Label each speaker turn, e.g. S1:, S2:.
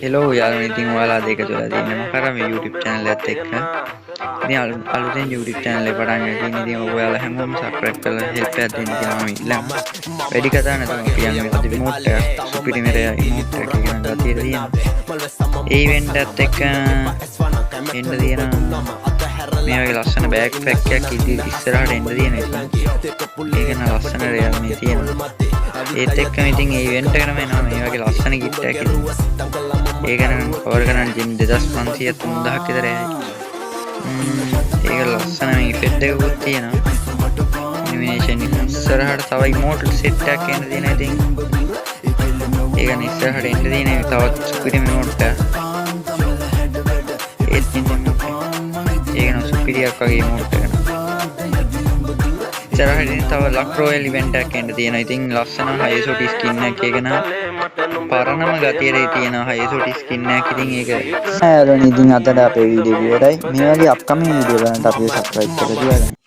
S1: Hello යාළුවනේ ඉතින් ඔයාලා දෙක තුලා තියෙන්නේ මම කරා මේ YouTube channel එකත් එක්ක ඉතින් අලුතෙන් YouTube channel එක පටන් ගන්න ඉතින් ඔයාලා හැමෝම subscribe කරලා help එකක් දෙන්න කියලා මම ඉල්ලනවා වැඩි කතා නැතුව කියන්නේ අද remote එක සුපිරි මෙරය remote එක කියන ගතිය තියෙනවා ඒ event එකත් එක්ක එන්න තියෙන මේ වගේ ලස්සන backpack එකක් ඉස්සරහට එන්න තියෙන නිසා ඒක න ලස්සන රේල් මේ තියෙනවා ඒත් එක්කම ඉතින් ඒ event එකටම එනවා මේ වගේ ලස්සන gift එකක් ඒක නම් කවර් කරන්න ජිම් 2500 3000ක් විතර යයි. ඒක ලස්සන මේ ෆෙඩ් එකකුත් තියෙනවා. ඇනිමේෂන් එක ඉස්සරහට තව ඉමෝටල් සෙට් එකක් එන්න තියෙනවා ඉතින්. ඒක නේ ඉස්සරහට එන්න තියෙන තවත් සුපිරි ඉමෝට් එකක්. ඒක නම් සුපිරියක් වගේ ඉමෝට් එකක්. ඉස්සරහට තව ලක් රොයල් ඉවෙන්ට් එකක් එන්න තියෙනවා. ඉතින් ලස්සන හයිසොටි ස්කින් එකක් ඒක නා පරණම ගතියේ තියෙන හයිසොටි ස්කින් එකක් ඉතින් ඒක යාළුවනේ ඉතින් අදට අපේ වීඩියෝ එක ඉවරයි මේ වගේ අප්කමින් වීඩියෝ බලන්න අපිව සබ්ස්ක්‍රයිබ් කරලා තියාගන්න